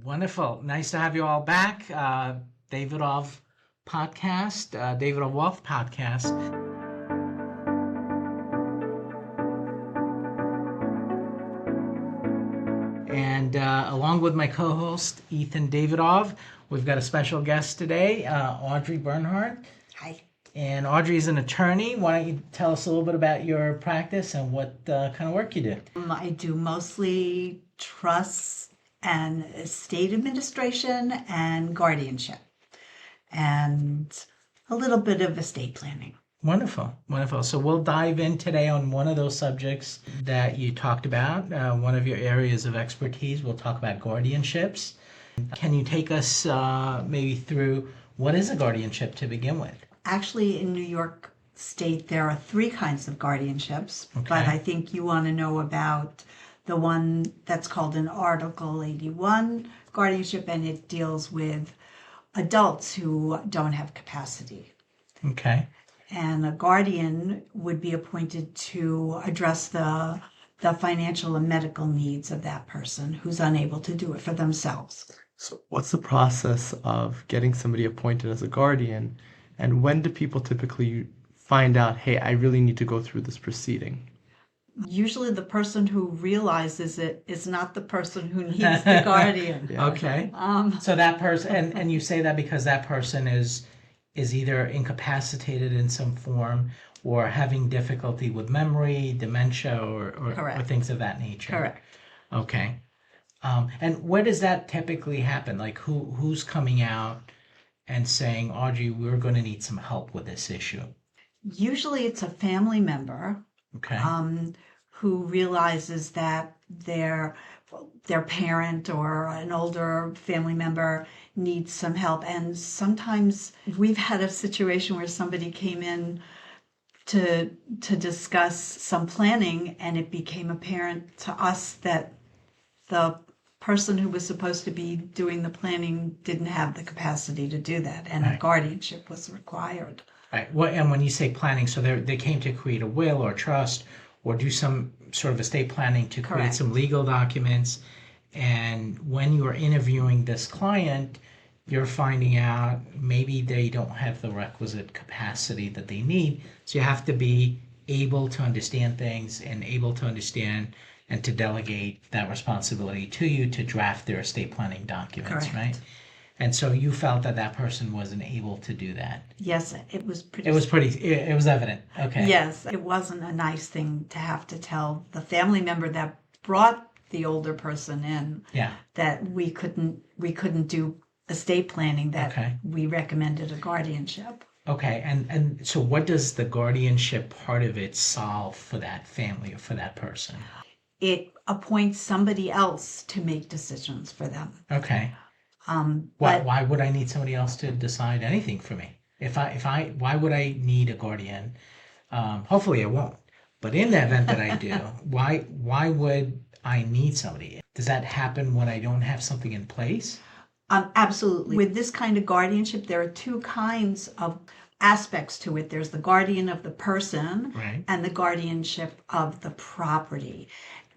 Wonderful. Nice to have you all back. Davidov podcast, Davidov Wealth podcast. And along with my co-host, Ethan Davidov, we've got a special guest today, Audrey Bernhardt. Hi. And Audrey is an attorney. Why don't you tell us a little bit about your practice and what kind of work you do? I do mostly trusts and estate administration and guardianship and a little bit of estate planning. Wonderful, wonderful. So we'll dive in today on one of those subjects that you talked about, one of your areas of expertise. We'll talk about guardianships. Can you take us maybe through what is a guardianship to begin with? Actually, in New York State, there are 3 kinds of guardianships, Okay. but I think you want to know about the one that's called an Article 81 guardianship, and it deals with adults who don't have capacity. Okay. And a guardian would be appointed to address the financial and medical needs of that person who's unable to do it for themselves. So what's the process of getting somebody appointed as a guardian, and when do people typically find out, hey, I really need to go through this proceeding? Usually the person who realizes it is not the person who needs the guardian. Yeah. Okay. So that person, and you say that because that person is either incapacitated in some form or having difficulty with memory, dementia, or things of that nature. Correct. Okay. And where does that typically happen? Like who's coming out and saying, Audrey, we're going to need some help with this issue? Usually it's a family member Okay. who realizes that their parent or an older family member needs some help. And sometimes we've had a situation where somebody came in to discuss some planning, and it became apparent to us that the person who was supposed to be doing the planning didn't have the capacity to do that, and Right. a guardianship was required. Right. Well, and when you say planning, so they came to create a will or trust or do some sort of estate planning to create Correct. some legal documents. And when you're interviewing this client, you're finding out maybe they don't have the requisite capacity that they need. So you have to be able to understand things and able to understand and to delegate that responsibility to you to draft their estate planning documents, Correct. right? And so you felt that person wasn't able to do that. Yes, it was pretty. It was evident. Okay. Yes, it wasn't a nice thing to have to tell the family member that brought the older person in Yeah. that we couldn't do estate planning, that Okay. we recommended a guardianship. Okay. And so what does the guardianship part of it solve for that family or for that person? It appoints somebody else to make decisions for them. Okay. But Why would I need somebody else to decide anything for me? Why would I need a guardian? Hopefully I won't. But in the event that I do, why would I need somebody? Does that happen when I don't have something in place? absolutely. With this kind of guardianship, there are 2 kinds of aspects to it. There's the guardian of the person, Right. and the guardianship of the property.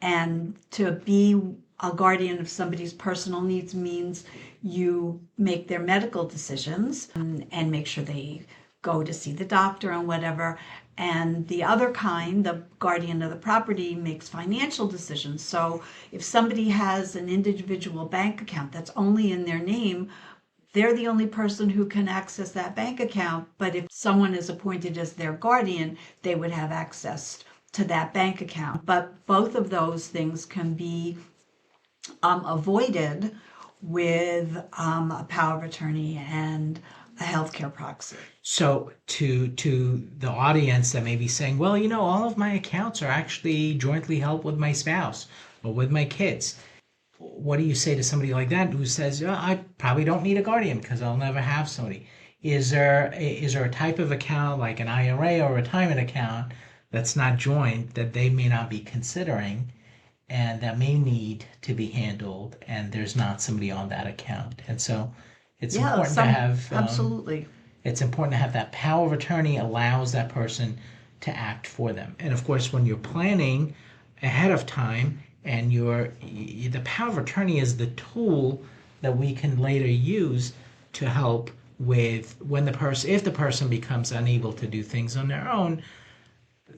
And to be a guardian of somebody's personal needs means you make their medical decisions and make sure they go to see the doctor and whatever. And the other kind, the guardian of the property, makes financial decisions. So if somebody has an individual bank account that's only in their name, they're the only person who can access that bank account. But if someone is appointed as their guardian, they would have access to that bank account. But both of those things can be avoided with a power of attorney and a healthcare proxy. So to the audience that may be saying, well, all of my accounts are actually jointly held with my spouse or with my kids. What do you say to somebody like that who says, I probably don't need a guardian because I'll never have somebody? Is there a type of account like an IRA or retirement account that's not joint that they may not be considering and that may need to be handled, and there's not somebody on that account? And so it's important to have absolutely. It's important to have that power of attorney allows that person to act for them. And of course, when you're planning ahead of time and the power of attorney is the tool that we can later use to help with when the person, if the person becomes unable to do things on their own,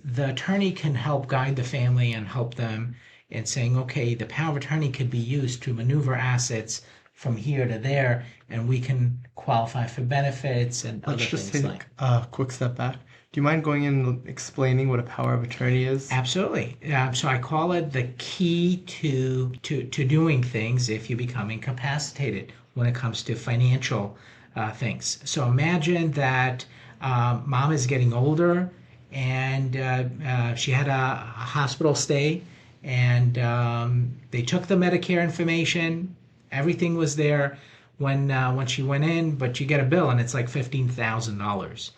the attorney can help guide the family and help them in saying, okay, the power of attorney could be used to maneuver assets from here to there, and we can qualify for benefits and Let's other just things take like. a quick step back. Do you mind going in and explaining what a power of attorney is? Absolutely. So I call it the key to doing things if you become incapacitated when it comes to financial things. So imagine that mom is getting older and she had a hospital stay, and they took the Medicare information. Everything was there when she went in, but you get a bill and it's like $15,000.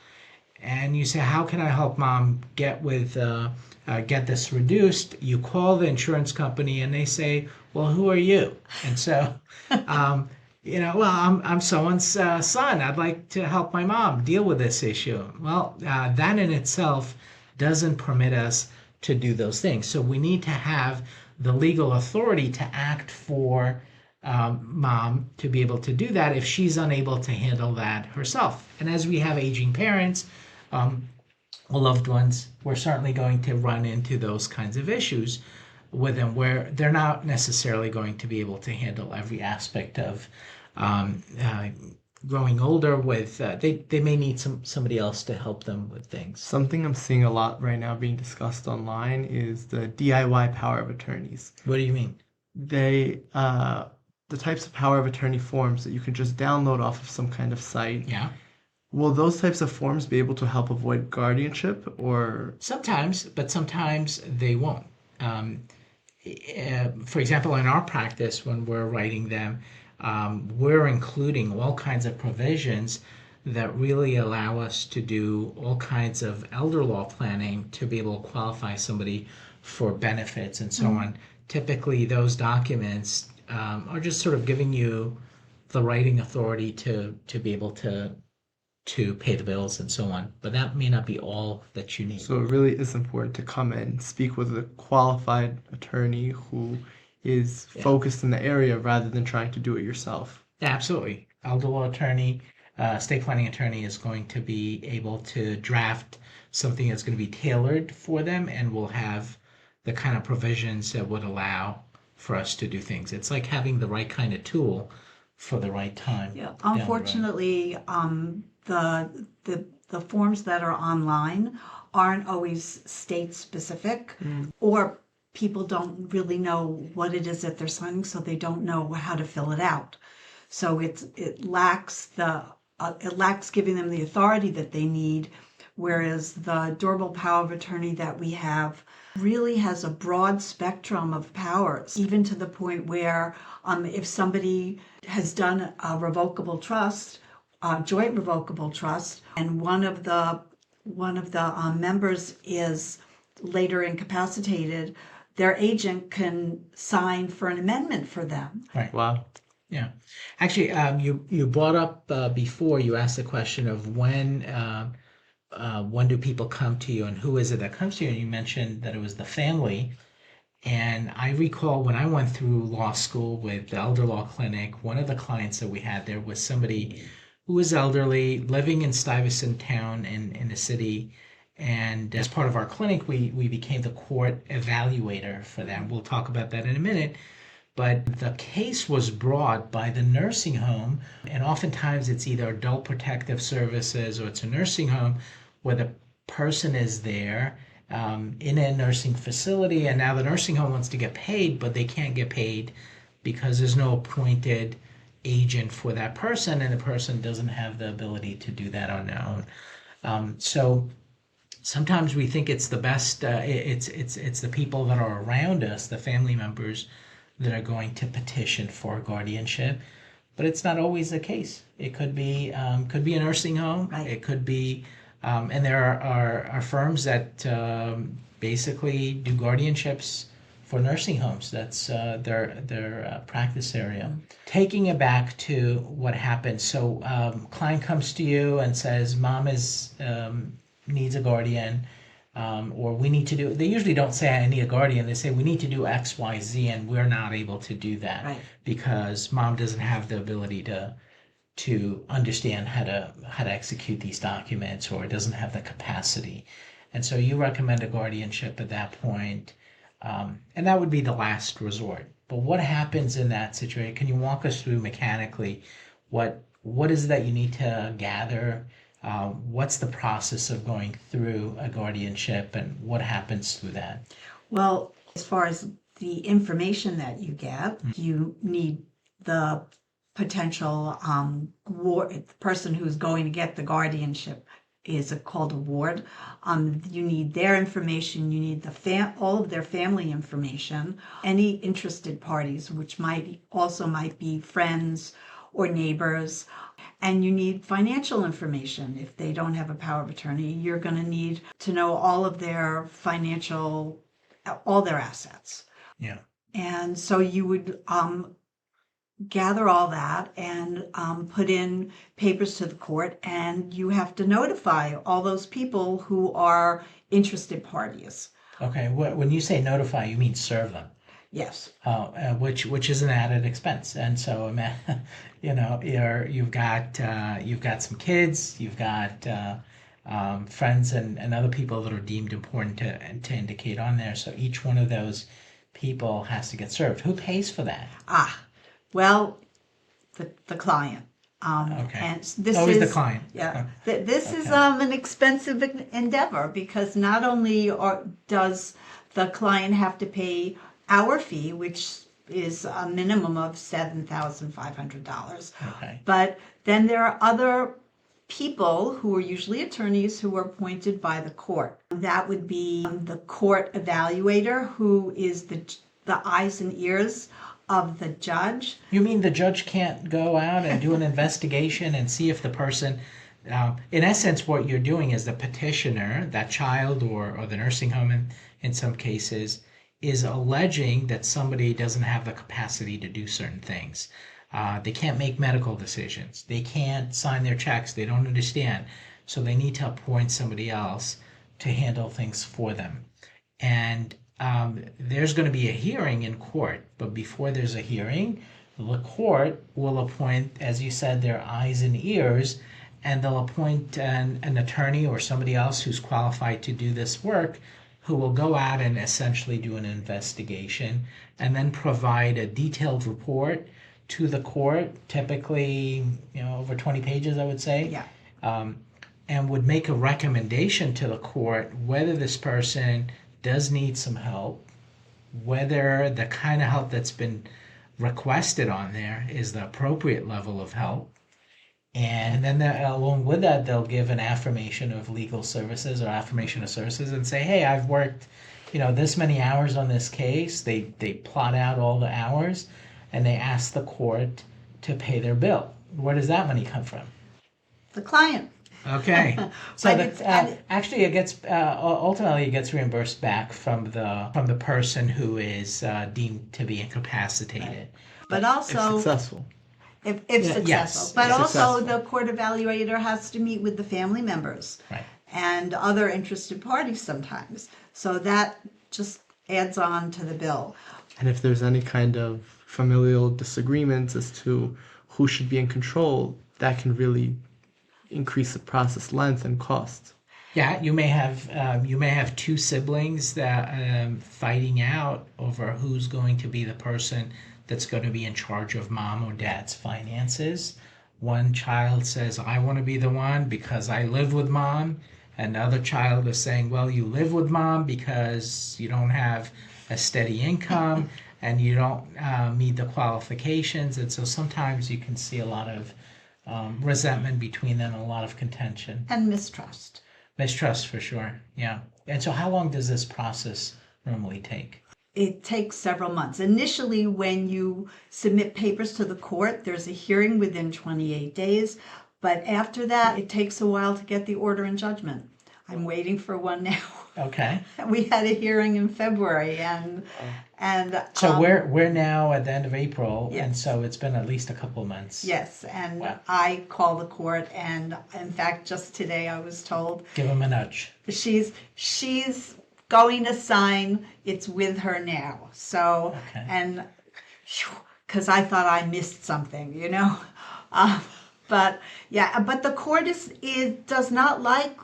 And you say, how can I help mom get this reduced? You call the insurance company and they say, well, who are you? And so, well, I'm someone's son. I'd like to help my mom deal with this issue. Well, that in itself doesn't permit us to do those things. So we need to have the legal authority to act for mom to be able to do that if she's unable to handle that herself. And as we have aging parents, or loved ones, we're certainly going to run into those kinds of issues with them where they're not necessarily going to be able to handle every aspect of growing older with they may need somebody else to help them with things. Something I'm seeing a lot right now being discussed online is the DIY power of attorneys. What do you mean? They the types of power of attorney forms that you can just download off of some kind of site. Yeah. Will those types of forms be able to help avoid guardianship or? Sometimes, but sometimes they won't. For example, in our practice, when we're writing them, we're including all kinds of provisions that really allow us to do all kinds of elder law planning to be able to qualify somebody for benefits and so on. Typically, those documents are just sort of giving you the writing authority to be able to pay the bills and so on. But that may not be all that you need. So it really is important to come in, speak with a qualified attorney who is focused in the area rather than trying to do it yourself. Absolutely. Elder law attorney, estate planning attorney is going to be able to draft something that's going to be tailored for them and will have the kind of provisions that would allow for us to do things. It's like having the right kind of tool for the right time. Yeah. Unfortunately, the forms that are online aren't always state specific, or people don't really know what it is that they're signing, so they don't know how to fill it out. So it lacks giving them the authority that they need, whereas the durable power of attorney that we have really has a broad spectrum of powers, even to the point where if somebody has done a revocable trust, joint revocable trust, and one of the members is later incapacitated, their agent can sign for an amendment for them. Right. Wow. Yeah. Actually, you brought up before, you asked the question of when do people come to you and who is it that comes to you? And you mentioned that it was the family. And I recall when I went through law school with the Elder Law Clinic, one of the clients that we had there was somebody who was elderly, living in Stuyvesant Town in the city. And as part of our clinic, we became the court evaluator for them. We'll talk about that in a minute. But the case was brought by the nursing home, and oftentimes it's either adult protective services or it's a nursing home where the person is there in a nursing facility, and now the nursing home wants to get paid, but they can't get paid because there's no appointed agent for that person, and the person doesn't have the ability to do that on their own. So sometimes we think it's the best, it's the people that are around us, the family members, that are going to petition for guardianship, but it's not always the case. It could be a nursing home. Right. It could be, and there are firms that basically do guardianships for nursing homes. That's their practice area. Taking it back to what happened. So client comes to you and says, "Mom needs a guardian." or we need to do, they usually don't say I need a guardian, they say we need to do X, Y, Z, and we're not able to do that Right. because mom doesn't have the ability to understand how to execute these documents or doesn't have the capacity. And so you recommend a guardianship at that point, and that would be the last resort. But what happens in that situation? Can you walk us through mechanically what is it that you need to gather? What's the process of going through a guardianship and what happens through that? Well, as far as the information that you get, you need the potential the person who's going to get the guardianship is called a ward. You need their information. You need all of their family information. Any interested parties, which might be friends or neighbors. And you need financial information. If they don't have a power of attorney, you're going to need to know all of their all their assets. Yeah. And so you would gather all that and put in papers to the court, and you have to notify all those people who are interested parties. Okay. When you say notify, you mean serve them. Yes. Which is an added expense, and so you've got some kids, you've got friends and other people that are deemed important to indicate on there. So each one of those people has to get served. Who pays for that? Well, the client. Okay. And this Always is the client. Yeah. This is an expensive endeavor because not only does the client have to pay our fee, which is a minimum of $7,500. Okay. But then there are other people who are usually attorneys who are appointed by the court. That would be the court evaluator, who is the eyes and ears of the judge. You mean the judge can't go out and do an investigation and see if the person, in essence, what you're doing is the petitioner, that child or the nursing home in some cases, is alleging that somebody doesn't have the capacity to do certain things. They can't make medical decisions. They can't sign their checks. They don't understand. So they need to appoint somebody else to handle things for them. And there's going to be a hearing in court. But before there's a hearing, the court will appoint, as you said, their eyes and ears, and they'll appoint an attorney or somebody else who's qualified to do this work, who will go out and essentially do an investigation and then provide a detailed report to the court, typically, over 20 pages, I would say. Yeah. And would make a recommendation to the court whether this person does need some help, whether the kind of help that's been requested on there is the appropriate level of help. And then along with that, they'll give an affirmation of legal services or affirmation of services and say, hey, I've worked, this many hours on this case. They plot out all the hours and they ask the court to pay their bill. Where does that money come from? The client. Okay. So But actually it gets ultimately it gets reimbursed back from the person who is deemed to be incapacitated. Right. But also If successful. If successful. Yes. But also Successful. the court evaluator has to meet with the family members. Right. And other interested parties sometimes. So that just adds on to the bill. And if there's any kind of familial disagreements as to who should be in control, that can really increase the process length and cost. Yeah, you may have two siblings that fighting out over who's going to be the person that's going to be in charge of mom or dad's finances. One child says, I want to be the one because I live with mom. Another child is saying, well, you live with mom because you don't have a steady income and you don't meet the qualifications. And so sometimes you can see a lot of resentment between them, a lot of contention. And mistrust. Mistrust for sure, yeah. And so how long does this process normally take? It takes several months. Initially, when you submit papers to the court, there's a hearing within 28 days. But after that, it takes a while to get the order and judgment. I'm waiting for one now. Okay. We had a hearing in February, and So we're now at the end of April, and Yes. so it's been at least a couple months. yes, and Wow. I called the court, and in fact, just today I was told Give them a nudge. she's going to sign. It's with her now. So Okay. and because I thought I missed something, you know. But yeah, but the court does not like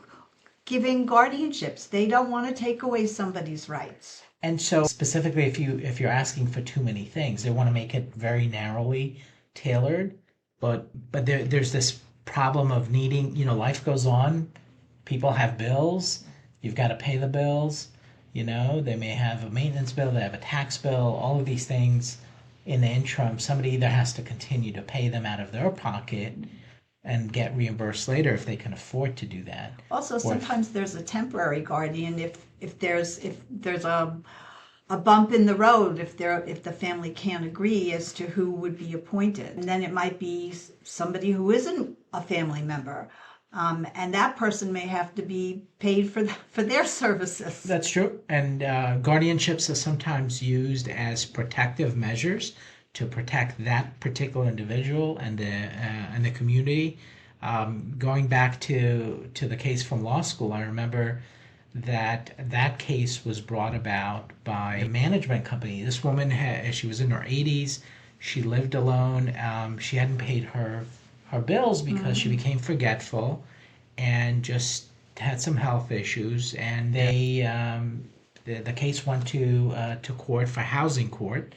giving guardianships. They don't want to take away somebody's rights. And so specifically, if you're asking for too many things, they want to make it very narrowly tailored. But there's this problem of needing, life goes on. People have bills. You've got to pay the bills. They may have a maintenance bill, they have a tax bill, all of these things. In the interim, somebody either has to continue to pay them out of their pocket and get reimbursed later if they can afford to do that. Also, sometimes there's a temporary guardian if there's a bump in the road, if the family can't agree as to who would be appointed, and then it might be somebody who isn't a family member, and that person may have to be paid for their services. That's true. And guardianships are sometimes used as protective measures to protect that particular individual and the community. Going back to the case from law school, I remember that case was brought about by a management company. This woman she was in her 80s. She lived alone. She hadn't paid her bills because she became forgetful and just had some health issues. And the case went to court for housing court.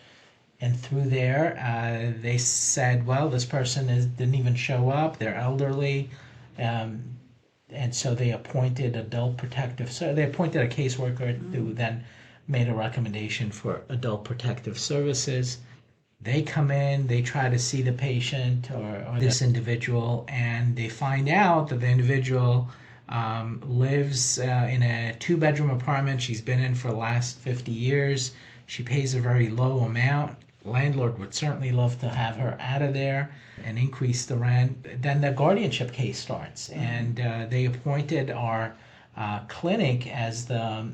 And through there, they said, well, this person didn't even show up. They're elderly. And so they appointed adult protective. So they appointed a caseworker who then made a recommendation for adult protective services. They come in, they try to see the patient or this individual, and they find out that the individual lives in a 2-bedroom apartment she's been in for the last 50 years. She pays a very low amount. Landlord would certainly love to have her out of there and increase the rent. Then the guardianship case starts, and they appointed our clinic as the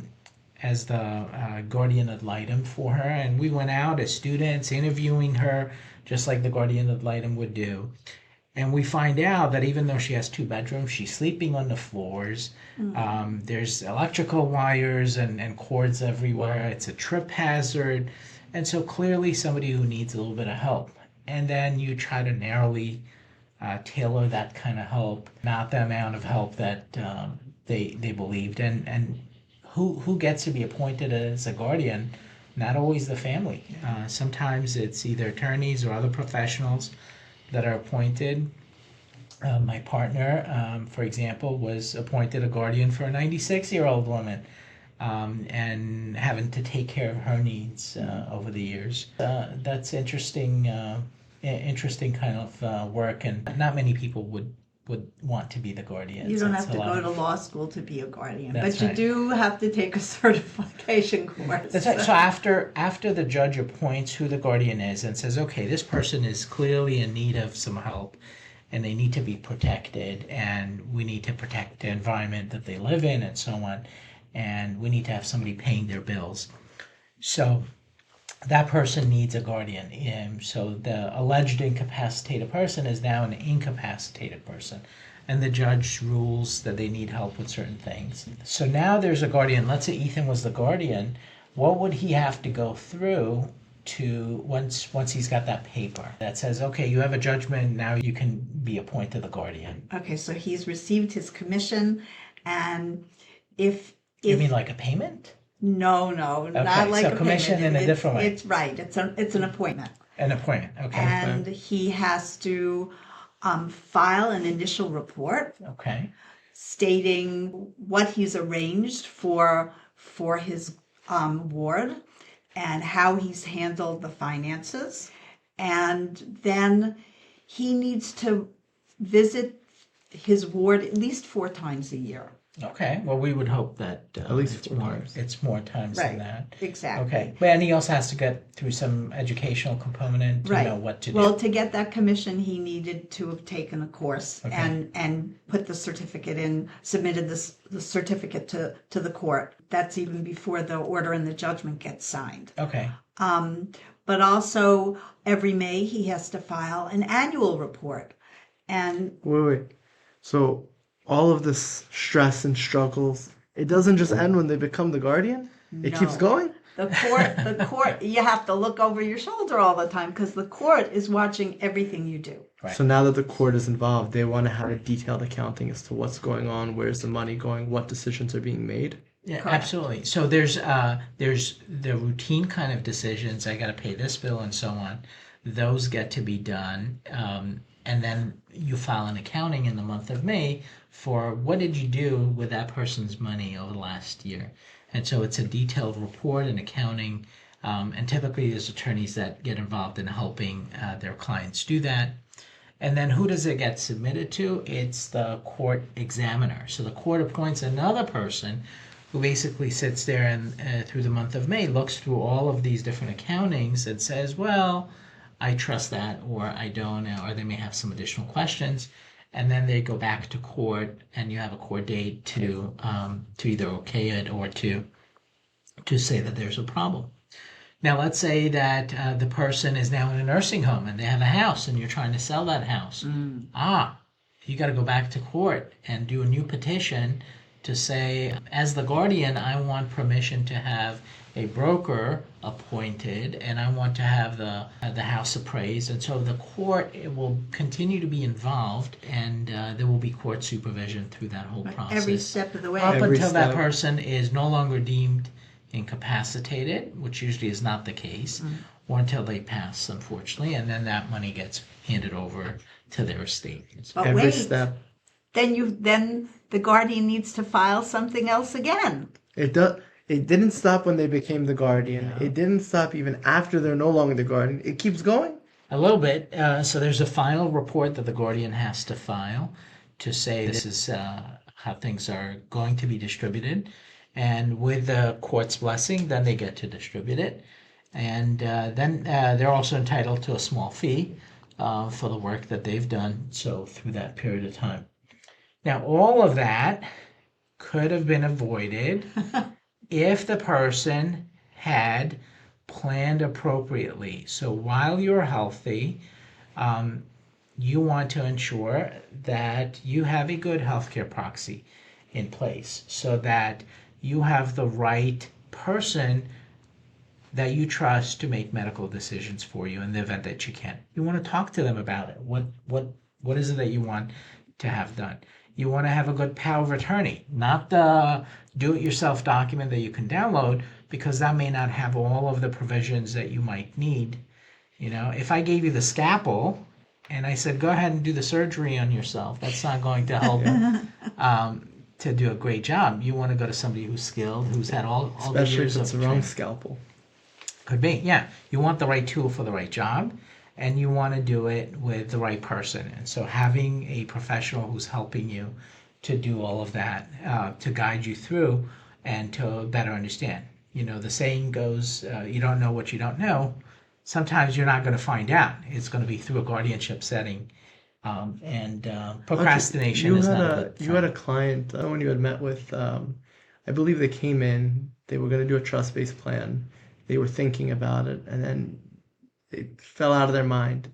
guardian ad litem for her, and we went out as students interviewing her just like the guardian ad litem would do. And we find out that even though she has 2 bedrooms, she's sleeping on the floors. There's electrical wires and cords everywhere. It's a trip hazard. And so clearly somebody who needs a little bit of help. And then you try to narrowly tailor that kind of help, not the amount of help that they believed. And who gets to be appointed as a guardian? Not always the family. Sometimes it's either attorneys or other professionals that are appointed. My partner, for example, was appointed a guardian for a 96-year-old woman, and having to take care of her needs over the years. That's interesting kind of work, and not many people would want to be the guardians. You don't have to go to law school to be a guardian, but you right. do have to take a certification course. That's right. So after the judge appoints who the guardian is and says, okay, this person is clearly in need of some help and they need to be protected, and we need to protect the environment that they live in and so on, and we need to have somebody paying their bills. So that person needs a guardian. And so the alleged incapacitated person is now an incapacitated person. And the judge rules that they need help with certain things. So now there's a guardian. Let's say Ethan was the guardian. What would he have to go through to once he's got that paper that says, okay, you have a judgment, now you can be appointed the guardian? Okay, so he's received his commission, and if You mean like a payment? No, not like so a commission payment. in a different way. It's right. It's an appointment. An appointment, okay. And he has to file an initial report Okay. stating what he's arranged for his ward and how he's handled the finances. And then he needs to visit his ward at least 4 times a year. Okay. Well, we would hope that At least it's 4 more. times. It's more times than Right. that. Exactly. Okay. But and he also has to get through some educational component to Right. know what to do. Well, to get that commission, he needed to have taken a course Okay. and put the certificate in, submitted the certificate to the court. That's even before the order and the judgment gets signed. Okay. But also every May he has to file an annual report. And Wait. So all of this stress and struggles, it doesn't just end when they become the guardian? It keeps No. going? the court, you have to look over your shoulder all the time because the court is watching everything you do. Right. So now that the court is involved, they want to have a detailed accounting as to what's going on, where's the money going, what decisions are being made. Yeah, Correct. absolutely. So there's the routine kind of decisions. I got to pay this bill and so on. Those get to be done, and then you file an accounting in the month of May for what did you do with that person's money over the last year. And so it's a detailed report and accounting, and typically there's attorneys that get involved in helping their clients do that. And then who does it get submitted to? It's the court examiner. So the court appoints another person who basically sits there and through the month of May looks through all of these different accountings and says, well, I trust that or I don't, or they may have some additional questions. And then they go back to court and you have a court date to either okay it or to say that there's a problem. Now, let's say that the person is now in a nursing home and they have a house and you're trying to sell that house. You got to go back to court and do a new petition to say, as the guardian, I want permission to have a broker appointed and I want to have the house appraised. And so the court will continue to be involved and there will be court supervision through that whole process. Every step of the way. Up Every until that step. person is no longer deemed incapacitated, which usually is not the case, or until they pass, unfortunately, and then that money gets handed over to their estate. But Every wait, step. then the guardian needs to file something else again. It didn't stop when they became the guardian. It didn't stop even after they're no longer the guardian. It keeps going. A little bit. So there's a final report that the guardian has to file to say this is how things are going to be distributed. And with the court's blessing, then they get to distribute it. And then they're also entitled to a small fee for the work that they've done. So through that period of time. Now, all of that could have been avoided if the person had planned appropriately. So while you're healthy, you want to ensure that you have a good healthcare proxy in place so that you have the right person that you trust to make medical decisions for you in the event that you can't. You want to talk to them about it. What is it that you want to have done? You want to have a good power of attorney, not the do-it-yourself document that you can download, because that may not have all of the provisions that you might need. You know, if I gave you the scalpel and I said, go ahead and do the surgery on yourself, that's not going to help to do a great job. You want to go to somebody who's skilled, who's had all the Especially years if it's of the wrong training. scalpel. Could be, yeah. You want the right tool for the right job, and you want to do it with the right person. And so having a professional who's helping you to do all of that, to guide you through and to better understand. You know, the saying goes, you don't know what you don't know. Sometimes you're not going to find out. It's going to be through a guardianship setting. Procrastination is not a good You had friend. a client when you had met with, I believe they came in, they were going to do a trust-based plan. They were thinking about it, and then it fell out of their mind,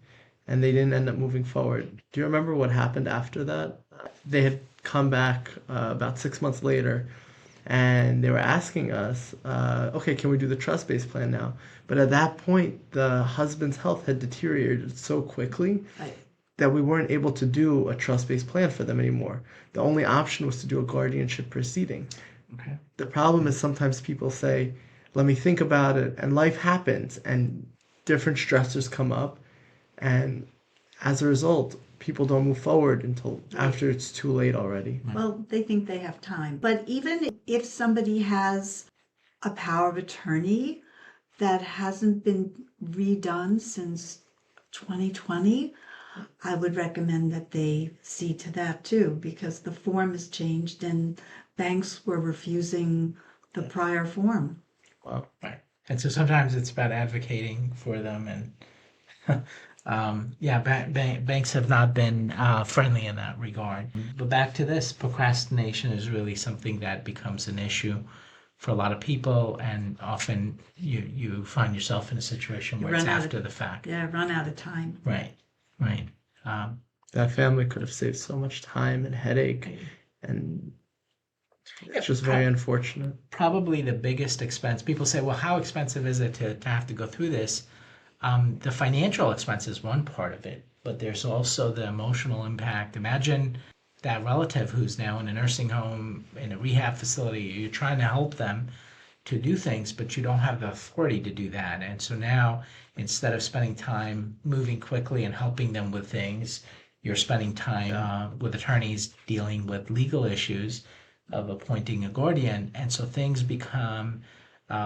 and they didn't end up moving forward. Do you remember what happened after that? They had come back about 6 months later, and they were asking us, okay, can we do the trust-based plan now? But at that point, the husband's health had deteriorated so quickly Right. that we weren't able to do a trust-based plan for them anymore. The only option was to do a guardianship proceeding. Okay. The problem is sometimes people say, let me think about it, and life happens, and different stressors come up, and as a result, people don't move forward until after it's too late already. Well, they think they have time. But even if somebody has a power of attorney that hasn't been redone since 2020, I would recommend that they see to that too, because the form has changed and banks were refusing the prior form. Wow. Right. And so sometimes it's about advocating for them, and banks have not been friendly in that regard. But back to this, procrastination is really something that becomes an issue for a lot of people, and often you find yourself in a situation where it's after the fact. Yeah, run out of time. Right, right. Um, That family could have saved so much time and headache, and it's just very unfortunate. Probably the biggest expense. People say, well, how expensive is it to have to go through this? The financial expense is one part of it, but there's also the emotional impact. Imagine that relative who's now in a nursing home, in a rehab facility. You're trying to help them to do things, but you don't have the authority to do that. And so now, instead of spending time moving quickly and helping them with things, you're spending time with attorneys dealing with legal issues of appointing a guardian. And so things become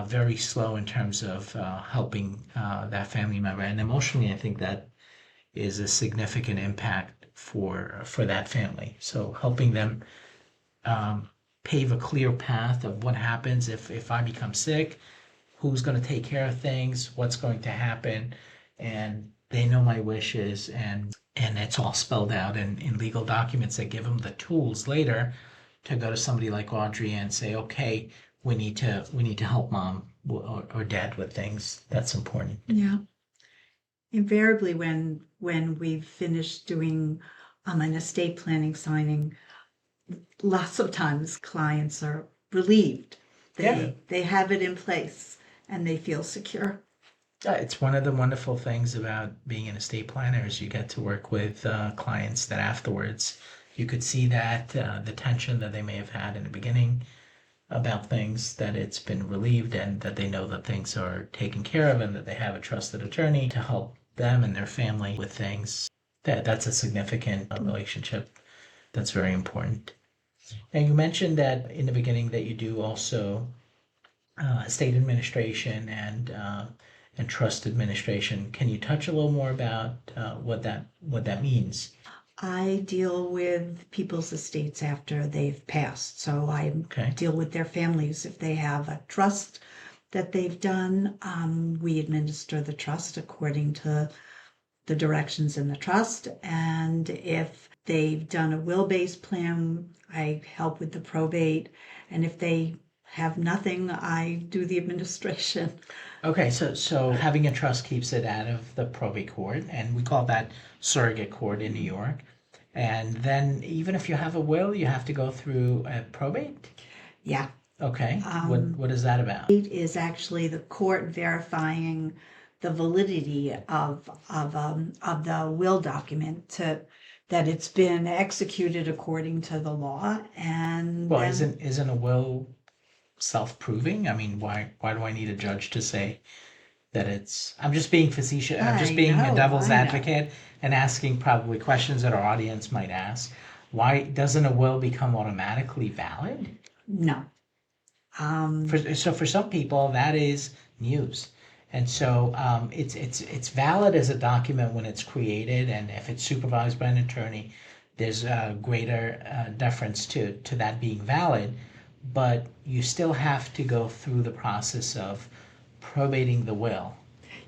very slow in terms of helping that family member. And emotionally, I think that is a significant impact for that family. So helping them pave a clear path of what happens if I become sick, who's going to take care of things, what's going to happen, and they know my wishes, and it's all spelled out in legal documents that give them the tools later to go to somebody like Audrey and say, okay, we need to help mom or dad with things. That's important. Yeah. Invariably, when we've finished doing an estate planning signing, lots of times clients are relieved. They have it in place and they feel secure. It's one of the wonderful things about being an estate planner is you get to work with clients that afterwards you could see that the tension that they may have had in the beginning about things, that it's been relieved, and that they know that things are taken care of, and that they have a trusted attorney to help them and their family with things. That's a significant relationship. That's very important. And you mentioned that in the beginning that you do also estate administration and trust administration. Can you touch a little more about what that means? I deal with people's estates after they've passed. So I deal with their families. If they have a trust that they've done, we administer the trust according to the directions in the trust. And if they've done a will-based plan, I help with the probate. And if they have nothing, I do the administration. Okay, so having a trust keeps it out of the probate court, and we call that surrogate court in New York. And then even if you have a will, you have to go through a probate? Yeah. Okay, what is that about? It is actually the court verifying the validity of the will document that it's been executed according to the law. And Well, then, isn't a will self-proving? I mean, why do I need a judge to say that it's... I'm just being facetious. I'm just being a devil's advocate and asking probably questions that our audience might ask. Why doesn't a will become automatically valid? No. For some people, that is news. And so it's valid as a document when it's created, and if it's supervised by an attorney, there's a greater deference to that being valid. But you still have to go through the process of probating the will.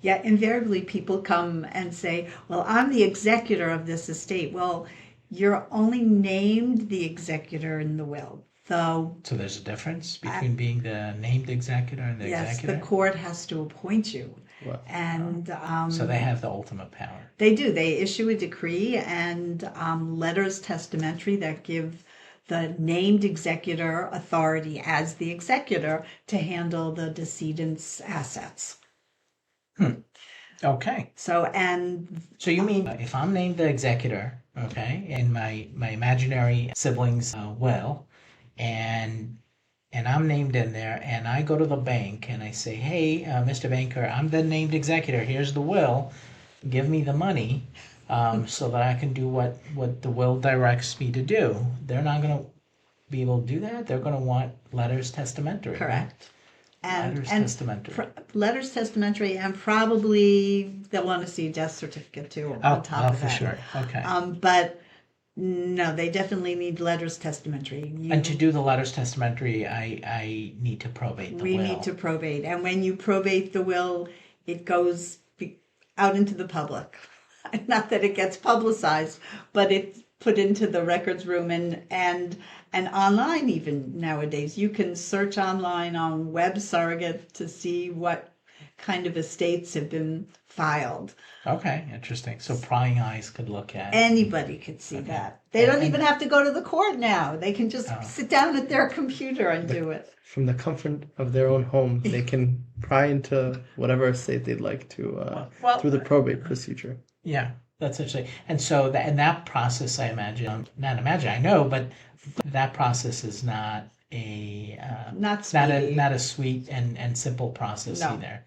Yeah, invariably people come and say, well, I'm the executor of this estate. Well, you're only named the executor in the will. So there's a difference between being the named executor and the executor? Yes, the court has to appoint you. Wow. And so they have the ultimate power. They do. They issue a decree and letters testamentary that give the named executor authority as the executor to handle the decedent's assets. Okay. So you mean if I'm named the executor, okay, in my imaginary siblings' will, and I'm named in there, and I go to the bank and I say, hey, Mr. Banker, I'm the named executor. Here's the will. Give me the money so that I can do what the will directs me to do. They're not going to be able to do that. They're going to want letters testamentary. correct. Letters testamentary. Letters testamentary, and probably they'll want to see a death certificate too on top of that. For sure. Okay. But No, they definitely need letters testamentary. And to do the letters testamentary, I need to probate the We will. need to probate. And when you probate the will, it goes out into the public. Not that it gets publicized, but it's put into the records room and online even nowadays. You can search online on Web Surrogate to see what kind of estates have been filed. Okay, interesting. So prying eyes could look at. Anybody could see that. They don't even have to go to the court now. They can just sit down at their computer and do it. From the comfort of their own home, they can pry into whatever estate they'd like to through the probate procedure. Yeah, that's interesting. And so that process, I know, but that process is not Not speedy. not a sweet and simple process No. either.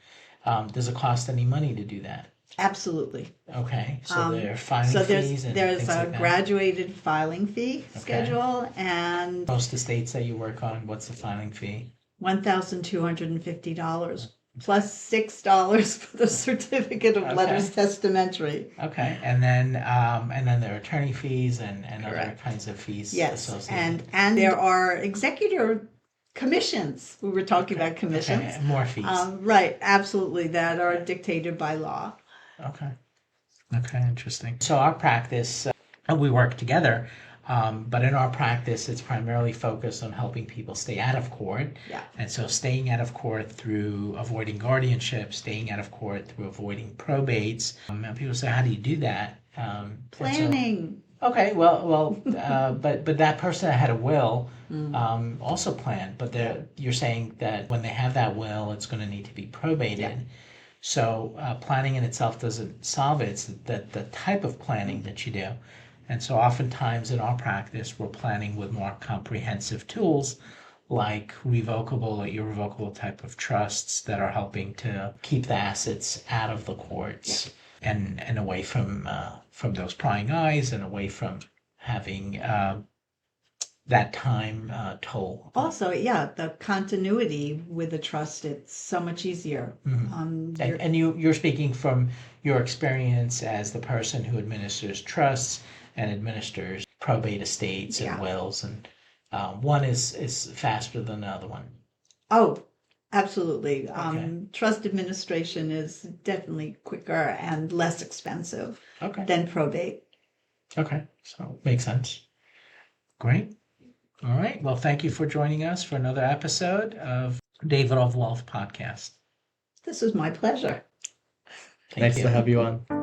Does it cost any money to do that? Absolutely. Okay, so there are filing So fees and there's things a like that. graduated filing fee schedule, and Most estates that you work on, what's the filing fee? $1,250 plus $6 for the certificate of letters testamentary. Okay, and then there are attorney fees and other Correct. kinds of fees Yes, associated. and there are executor commissions. We were talking about commissions. Okay, more fees. Right, absolutely, that are dictated by law. Okay, interesting. So our practice, we work together, but in our practice, it's primarily focused on helping people stay out of court. Yeah. And so staying out of court through avoiding guardianship, staying out of court through avoiding probates. And people say, how do you do that? Planning. Okay, but that person that had a will also planned. But you're saying that when they have that will, it's going to need to be probated. Yeah. So planning in itself doesn't solve it. It's the type of planning that you do. And so oftentimes in our practice, we're planning with more comprehensive tools like revocable or irrevocable type of trusts that are helping to keep the assets out of the courts and away from those prying eyes and away from having that time toll. Also, the continuity with the trust, it's so much easier. And you're speaking from your experience as the person who administers trusts and administers probate estates and wills, and one is faster than the other one. Oh, absolutely. Okay. Trust administration is definitely quicker and less expensive Okay. than probate. Okay, so makes sense. Great. All right. Well, thank you for joining us for another episode of Davidov Wealth Podcast. This was my pleasure. Thank Nice you. to have you on.